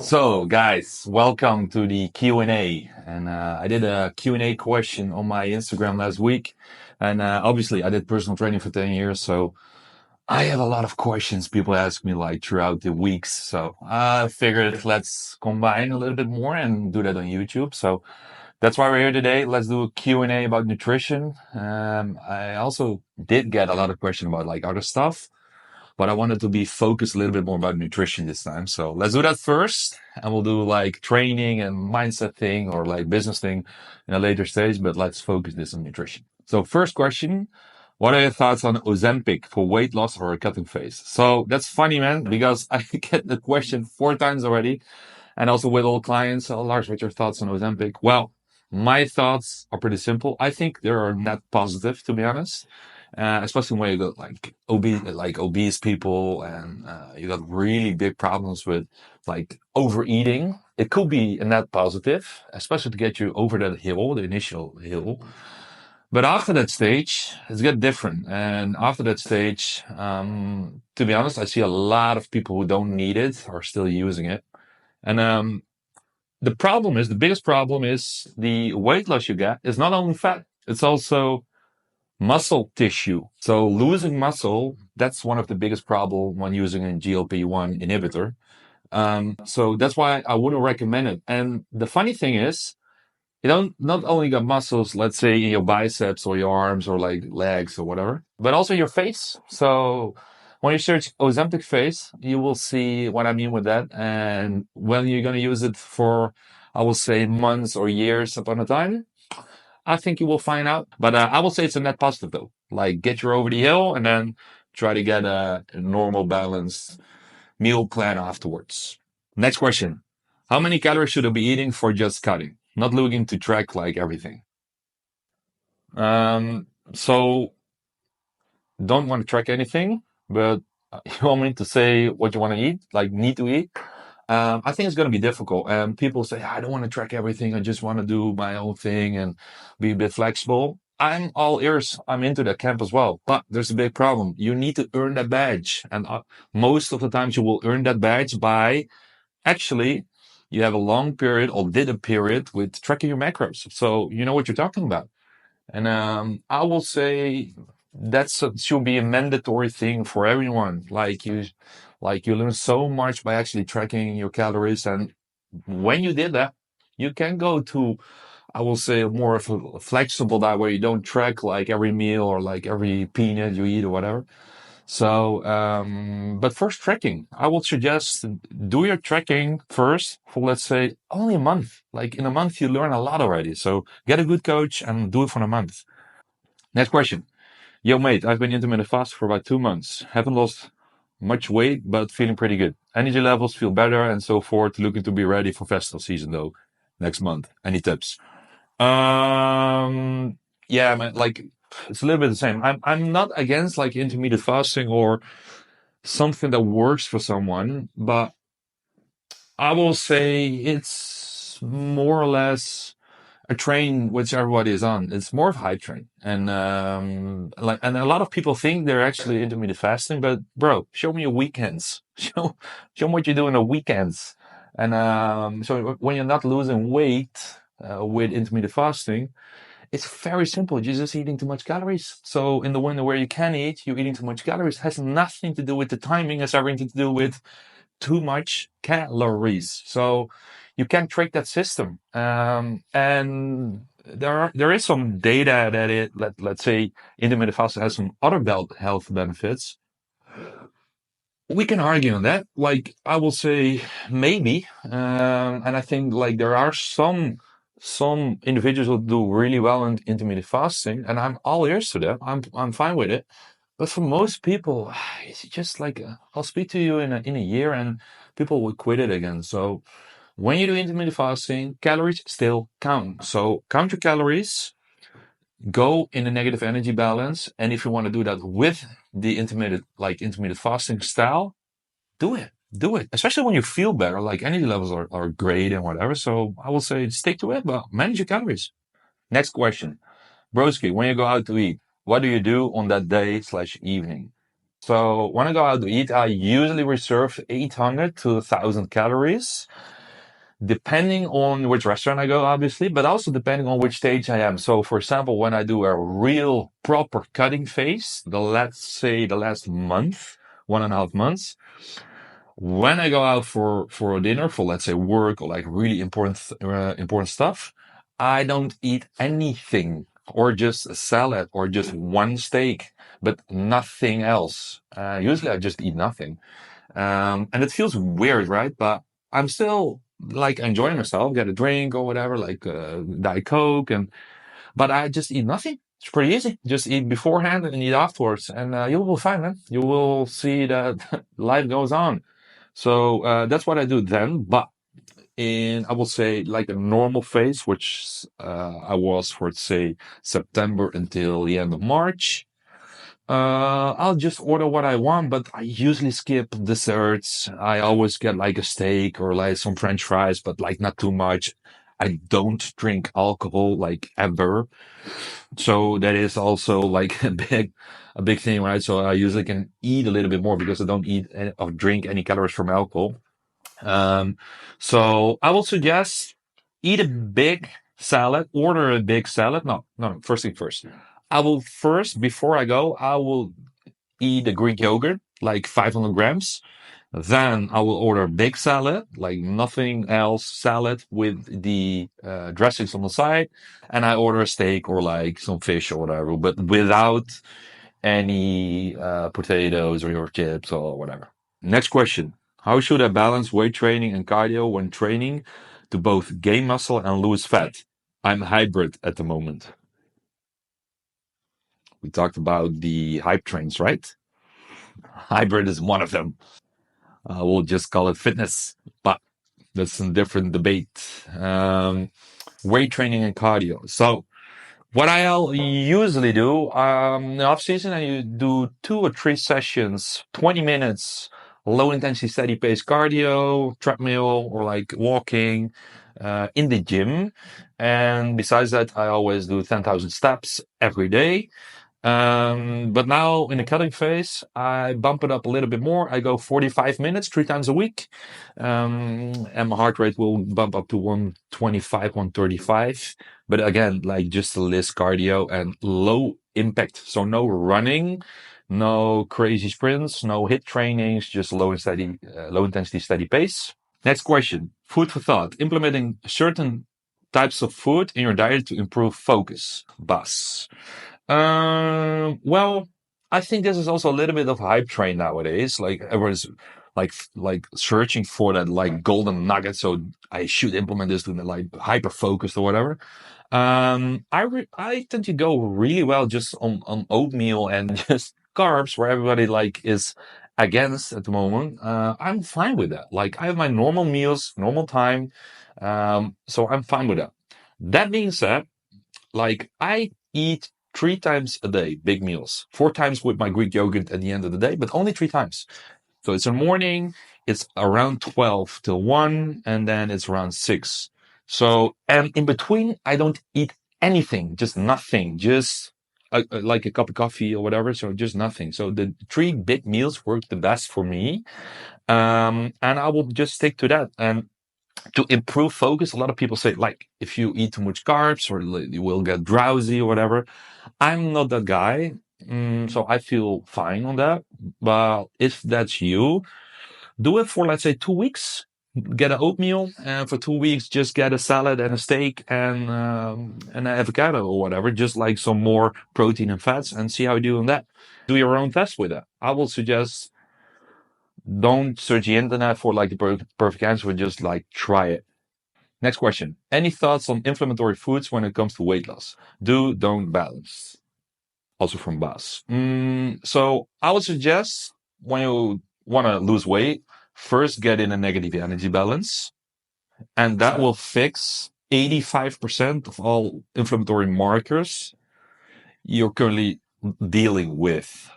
So, guys, welcome to the Q&A. And I did a Q&A question on my Instagram last week. And obviously, I did personal training for 10 years. So I have a lot of questions people ask me like throughout the weeks. So I figured let's combine a little bit more and do that on YouTube. So that's why we're here today. Let's do a Q&A about nutrition. I also did get a lot of questions about like other stuff, but I wanted to be focused a little bit more about nutrition this time. So let's do that first, and we'll do like training and mindset thing or like business thing in a later stage, but let's focus this on nutrition. So first question, what are your thoughts on Ozempic for weight loss or a cutting phase? So that's funny, man, because I get the question 4 times already, and also with all clients. Oh, Lars, what's your thoughts on Ozempic? Well, my thoughts are pretty simple. I think they are net positive, to be honest. Especially when you got like obese people and you got really big problems with like overeating. It could be a net positive, especially to get you over that hill, the initial hill. But after that stage, it's get different. And after that stage, to be honest, I see a lot of people who don't need it are still using it. And the biggest problem is the weight loss you get is not only fat, it's also muscle tissue. So losing muscle, that's one of the biggest problems when using a GLP-1 inhibitor. So that's why I wouldn't recommend it. And the funny thing is, you don't not only got muscles, let's say in your biceps or your arms or like legs or whatever, but also your face. So when you search Ozempic face, you will see what I mean with that. And when you're going to use it for, I will say months or years upon a time, I think you will find out. But I will say it's a net positive though. Like get you over the hill and then try to get a normal balanced meal plan afterwards. Next question. How many calories should I be eating for just cutting? Not looking to track like everything. So don't want to track anything, but you want me to say what you want to eat, like need to eat. I think it's going to be difficult. And people say, I don't want to track everything. I just want to do my own thing and be a bit flexible. I'm all ears. I'm into that camp as well. But there's a big problem. You need to earn that badge. And most of the times you will earn that badge by actually you have a long period or did a period with tracking your macros. So you know what you're talking about. And I will say should be a mandatory thing for everyone. Like you learn so much by actually tracking your calories. And when you did that, you can go to, I will say, more of a flexible diet where you don't track like every meal or like every peanut you eat or whatever. So, but first tracking, I would suggest do your tracking first for, let's say, only a month. Like in a month, you learn a lot already. So get a good coach and do it for a month. Next question. Yo, mate, I've been intermittent fast for about 2 months. Haven't lost much weight, but feeling pretty good. Energy levels feel better and so forth. Looking to be ready for festival season though, next month. Any tips? Um, yeah, man, like it's a little bit the same. I'm not against like intermittent fasting or something that works for someone, but I will say it's more or less a train which everybody is on. It's more of a hype train, and and a lot of people think they're actually intermittent fasting. But bro, show me your weekends. Show me what you do on the weekends. And so when you're not losing weight with intermittent fasting, it's very simple. You're just eating too much calories. So in the window where you can eat, you're eating too much calories. It has nothing to do with the timing. It has everything to do with too much calories. So you can trick that system. And there is some data that let's say intermittent fasting has some other health benefits. We can argue on that. Like I will say maybe, and I think like there are some individuals who do really well in intermittent fasting, and I'm all ears to that. I'm fine with it. But for most people, it's just like I'll speak to you in a year, and people will quit it again. So when you do intermittent fasting, calories still count. So count your calories, go in a negative energy balance, and if you want to do that with the intermittent fasting style, do it. Do it. Especially when you feel better, like energy levels are great and whatever. So I will say stick to it, but manage your calories. Next question. Broski, when you go out to eat, what do you do on that day/evening? So when I go out to eat, I usually reserve 800 to 1,000 calories. depending on which restaurant I go, obviously, but also depending on which stage I am. So, for example, when I do a real proper cutting phase, let's say the last month, 1.5 months, when I go out for a dinner, for let's say work or like really important stuff, I don't eat anything or just a salad or just one steak, but nothing else. Usually I just eat nothing. And it feels weird, right? But I'm still like enjoying myself, get a drink or whatever, like Diet Coke, but I just eat nothing. It's pretty easy. Just eat beforehand and eat afterwards, and you will find, man. You will see that life goes on. So that's what I do then. But in, I will say, like a normal phase, which I was for, say, September until the end of March. I'll just order what I want, but I usually skip desserts. I always get like a steak or like some French fries, but like not too much. I don't drink alcohol like ever. So that is also like a big thing, right? So I usually can eat a little bit more because I don't eat or drink any calories from alcohol. Um, so I will suggest eat a big salad, order a big salad. No, no, first thing first. I will first, before I go, I will eat a Greek yogurt, like 500 grams. Then I will order a big salad, like nothing else salad with the dressings on the side. And I order a steak or like some fish or whatever, but without any potatoes or your chips or whatever. Next question. How should I balance weight training and cardio when training to both gain muscle and lose fat? I'm hybrid at the moment. We talked about the hype trains, right? Hybrid is one of them. We'll just call it fitness, but that's a different debate. Weight training and cardio. So, what I'll usually do, in the off season, I do 2 or 3 sessions, 20 minutes, low intensity, steady pace cardio, treadmill, or like walking in the gym. And besides that, I always do 10,000 steps every day. But now in the cutting phase, I bump it up a little bit more. I go 45 minutes, 3 times a week. And my heart rate will bump up to 125, 135. But again, like just a list cardio and low impact. So no running, no crazy sprints, no hit trainings, just low intensity, steady pace. Next question. Food for thought. Implementing certain types of food in your diet to improve focus. Bus. Well, I think this is also a little bit of a hype train nowadays. Like everyone's like searching for that like golden nugget. So I should implement this to like hyper focused or whatever. I tend to go really well just on oatmeal and just carbs, where everybody like is against at the moment. I'm fine with that. Like I have my normal meals, normal time. So I'm fine with that. That being said, like I eat 3 times a day, big meals, 4 times with my Greek yogurt at the end of the day, but only 3 times. So it's in the morning, it's around 12 till 1, and then it's around 6. So, and in between, I don't eat anything, just nothing, just like a cup of coffee or whatever. So just nothing. So the 3 big meals work the best for me. And I will just stick to that. And to improve focus, a lot of people say, like, if you eat too much carbs or you will get drowsy or whatever. I'm not that guy. So I feel fine on that. But if that's you, do it for, let's say, 2 weeks. Get an oatmeal, and for 2 weeks, just get a salad and a steak and an avocado or whatever, just like some more protein and fats, and see how you do on that. Do your own test with that. I will suggest don't search the internet for like the perfect answer, just like try it. Next question. Any thoughts on inflammatory foods when it comes to weight loss? Do, don't, balance. Also from Bas. So I would suggest when you want to lose weight, first get in a negative energy balance, and that will fix 85% of all inflammatory markers you're currently dealing with.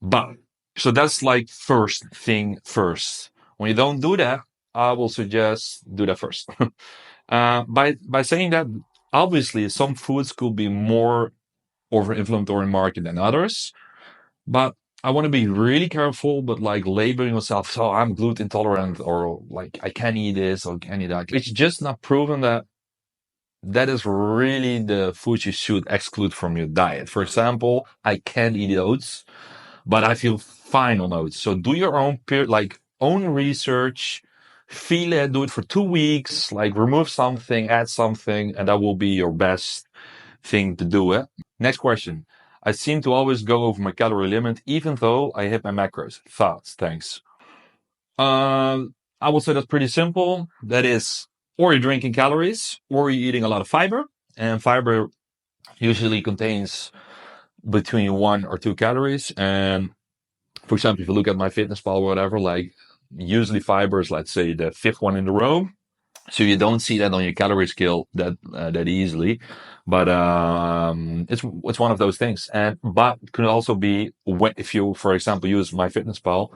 But so that's like first thing first. When you don't do that, I will suggest do that first. By saying that, obviously some foods could be more over inflammatory market than others, but I want to be really careful, but like labeling yourself, so I'm gluten intolerant or like I can't eat this or can't eat that. It's just not proven that that is really the food you should exclude from your diet. For example, I can't eat oats, but I feel fine on oats. So do your own own research, feel it, do it for 2 weeks, like remove something, add something, and that will be your best thing to do it. Next question. I seem to always go over my calorie limit, even though I hit my macros. Thoughts? Thanks. I would say that's pretty simple. That is, or you're drinking calories, or you're eating a lot of fiber. And fiber usually contains between 1 or 2 calories. And for example, if you look at my fitness pal or whatever, like usually fiber is, let's say, the fifth one in the row. So you don't see that on your calorie scale that easily, but it's one of those things. And but it could also be if you, for example, use MyFitnessPal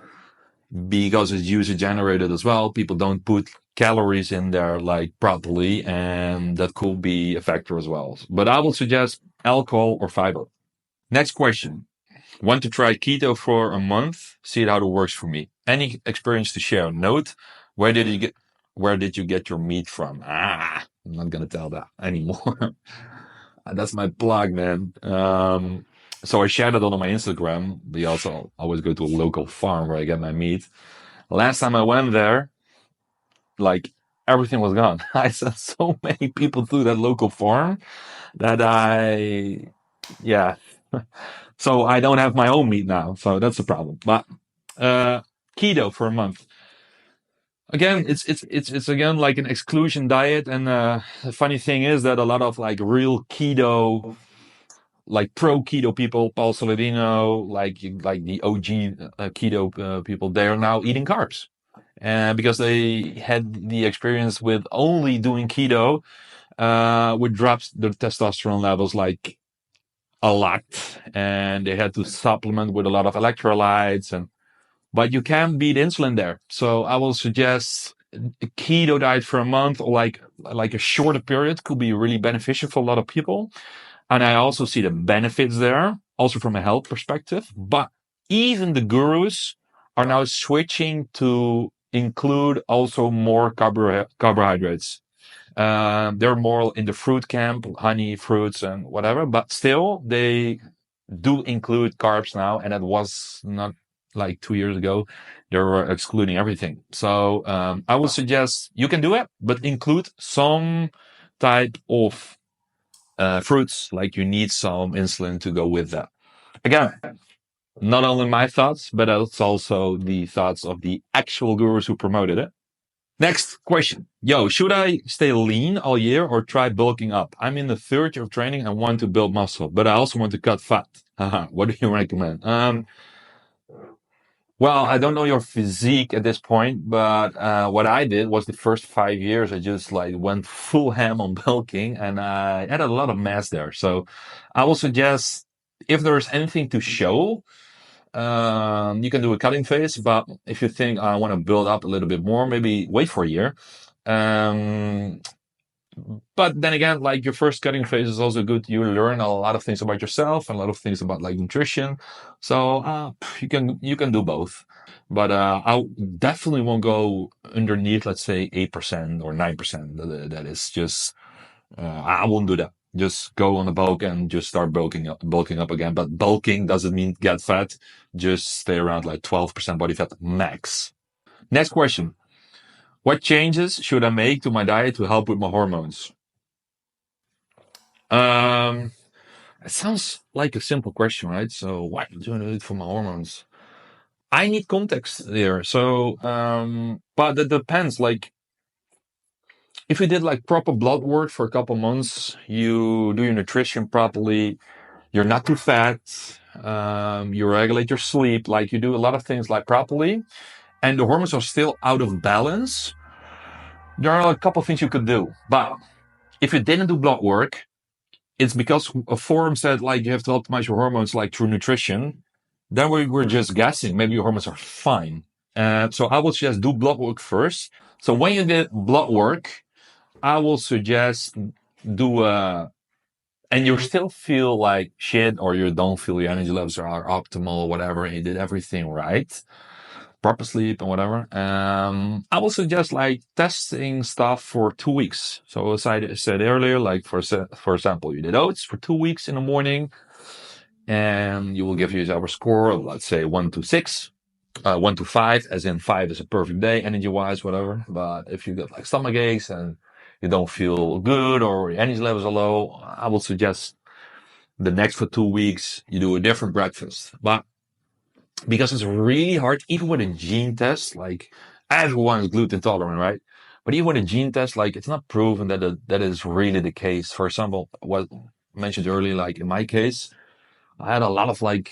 because it's user generated as well. People don't put calories in there like properly, and that could be a factor as well. But I would suggest alcohol or fiber. Next question. Want to try keto for a month, see how it works for me. Any experience to share? Note, where did you get where did you get your meat from? I'm not gonna tell that anymore. That's my plug, man. So I shared it on my Instagram. We also always go to a local farm where I get my meat. Last time I went there, like everything was gone. I sent so many people to that local farm that yeah. So I don't have my own meat now. So that's the problem. But keto for a month. Again, it's again like an exclusion diet, and the funny thing is that a lot of like real keto, like pro keto people, Paul Saladino, like the OG keto people, they are now eating carbs, because they had the experience with only doing keto, which drops the testosterone levels like a lot, and they had to supplement with a lot of electrolytes, and but you can beat insulin there. So I will suggest a keto diet for a month, or like a shorter period, could be really beneficial for a lot of people. And I also see the benefits there, also from a health perspective. But even the gurus are now switching to include also more carbohydrates. They're more in the fruit camp, honey, fruits, and whatever. But still, they do include carbs now, and it was not like 2 years ago. They were excluding everything. So I would suggest you can do it, but include some type of fruits. Like you need some insulin to go with that. Again, not only my thoughts, but it's also the thoughts of the actual gurus who promoted it. Next question. Yo, should I stay lean all year or try bulking up? I'm in the third year of training and want to build muscle, but I also want to cut fat. What do you recommend? Well, I don't know your physique at this point, but what I did was the first 5 years, I just like went full ham on bulking, and I added a lot of mass there. So I will suggest, if there's anything to show, you can do a cutting phase, but if you think I want to build up a little bit more, maybe wait for a year. Um, but then again, like your first cutting phase is also good. You learn a lot of things about yourself and a lot of things about like nutrition. So you can do both. But I definitely won't go underneath, let's say 8% or 9%. That is just I won't do that. Just go on the bulk and just start bulking up again. But bulking doesn't mean get fat. Just stay around like 12% body fat max. Next question. What changes should I make to my diet to help with my hormones? Um, it sounds like a simple question, right? So what do I do for my hormones? I need context there. So, but it depends. Like, if you did like proper blood work for a couple months, you do your nutrition properly, you're not too fat, you regulate your sleep, like you do a lot of things like properly, and the hormones are still out of balance, there are a couple of things you could do. But if you didn't do blood work, it's because a forum said like you have to optimize your hormones like through nutrition. Then we're just guessing. Maybe your hormones are fine. So I would suggest do blood work first. So when you get blood work, I will suggest do a and you still feel like shit, or you don't feel your energy levels are optimal, whatever, and you did everything right, proper sleep and whatever, I will suggest like testing stuff for 2 weeks. So as I said earlier, like for example, you did oats for 2 weeks in the morning, and you will give yourself a score of, let's say, 1 to 6. 1 to 5, as in 5 is a perfect day, energy wise, whatever. But if you get like stomach aches and you don't feel good or your energy levels are low, I would suggest the next for 2 weeks you do a different breakfast. But because it's really hard, even with a gene test, like everyone is gluten intolerant, right? But even with a gene test, like it's not proven that that is really the case. For example, what I mentioned earlier, like in my case, I had a lot of like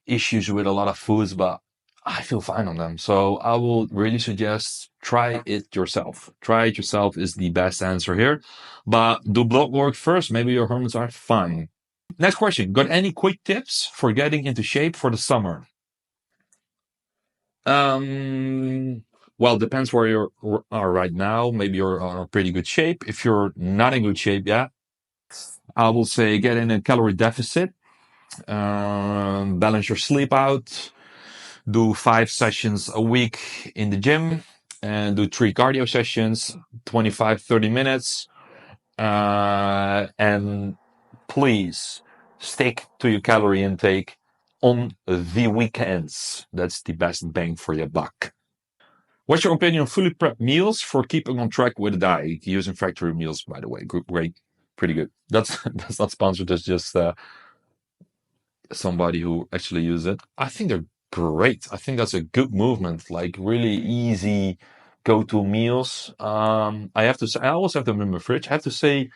issues with a lot of foods, but I feel fine on them. So I will really suggest try it yourself. Try it yourself is the best answer here. But do blood work first. Maybe your hormones are fine. Next question. Got any quick tips for getting into shape for the summer? Um, well, depends where you are right now. Maybe you're in a pretty good shape. If you're not in good shape yet, I will say get in a calorie deficit. Balance your sleep out. Do 5 sessions a week in the gym and do 3 cardio sessions, 25, 30 minutes. And please stick to your calorie intake on the weekends. That's the best bang for your buck. What's your opinion on fully prepped meals for keeping on track with the diet? Using factory meals, by the way. Great. Pretty good. That's not sponsored. That's just somebody who actually use it. I think they're great. I think that's a good movement, like really easy go-to meals. I have to say, I always have them in my fridge. I have to say,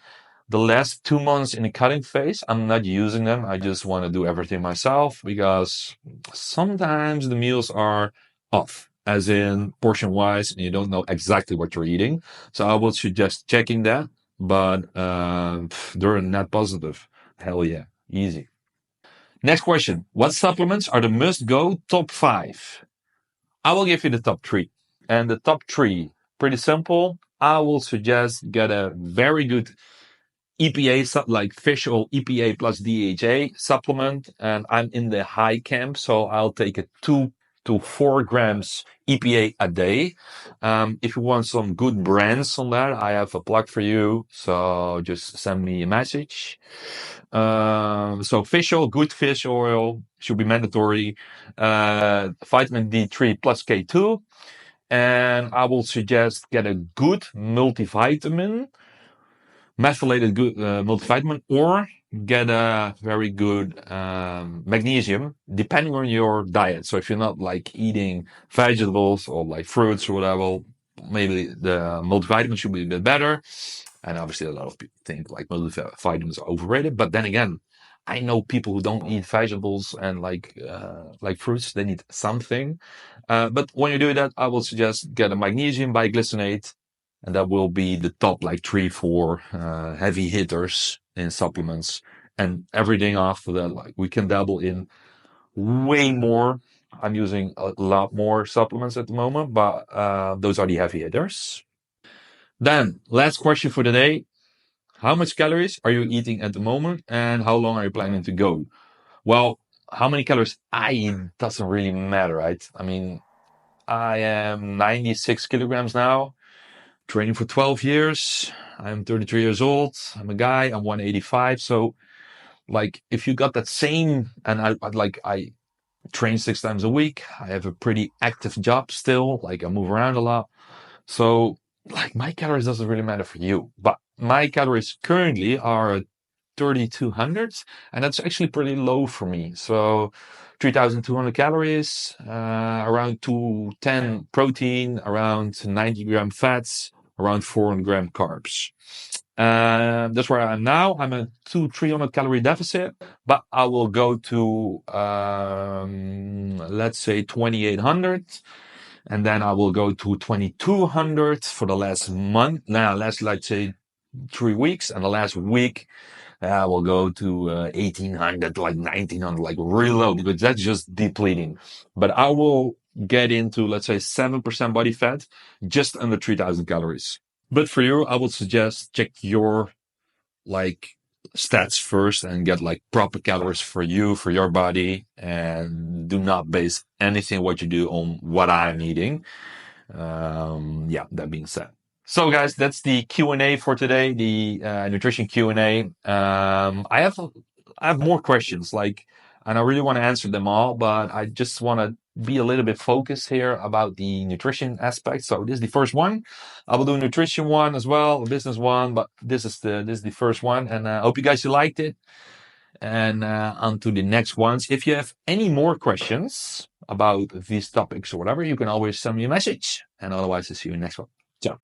the last 2 months in the cutting phase, I'm not using them. I just want to do everything myself because sometimes the meals are off, as in portion wise, and you don't know exactly what you're eating. So I would suggest checking that. But they're net positive. Hell yeah, easy. Next question. What supplements are the must-go top 5? I will give you the top 3. And the top 3, pretty simple. I will suggest get a very good EPA, like fish oil EPA plus DHA supplement. And I'm in the high camp, so I'll take a 2 to 4 grams EPA a day. If you want some good brands on that, I have a plug for you. So just send me a message. So fish oil, good fish oil should be mandatory. Vitamin D3 plus K2. And I will suggest get a good multivitamin, methylated good multivitamin, or get a very good magnesium, depending on your diet. So if you're not like eating vegetables or like fruits or whatever, maybe the multivitamin should be a bit better. And obviously, a lot of people think like multivitamins are overrated. But then again, I know people who don't eat vegetables and like fruits. They need something. But when you do that, I will suggest get a magnesium biglycinate, and that will be the top like 3, 4 heavy hitters in supplements. And everything after that, like we can dabble in way more. I'm using a lot more supplements at the moment, but those are the heavy hitters. Then, last question for the day. How much calories are you eating at the moment, and how long are you planning to go? Well, how many calories I eat doesn't really matter, right? I mean, I am 96 kilograms now, training for 12 years. I'm 33 years old. I'm a guy. I'm 185. So, like, if you got that same, and I train 6 times a week. I have a pretty active job still. Like, I move around a lot. So, like, my calories doesn't really matter for you, but my calories currently are 3,200, and that's actually pretty low for me. So 3,200 calories, around 210 protein, around 90 gram fats, around 400 gram carbs. That's where I am now. I'm a 300 calorie deficit, but I will go to, let's say 2,800. And then I will go to 2,200 for the last month. Now, let's say 3 weeks. And the last week, I will go to 1,800, like 1,900, like real low, because that's just depleting. But I will get into, let's say, 7% body fat, just under 3,000 calories. But for you, I would suggest check your like stats first and get like proper calories for you, for your body, and do not base anything what you do on what I'm eating. Yeah, that being said. So guys, that's the Q&A for today, the nutrition Q&A. I have more questions, like, and I really want to answer them all, but I just want to be a little bit focused here about the nutrition aspect. So this is the first one. I will do a nutrition one as well, a business one, but this is the first one, and I hope you guys liked it. And on to the next ones. If you have any more questions about these topics or whatever, you can always send me a message. And otherwise, I'll see you in the next one. Ciao.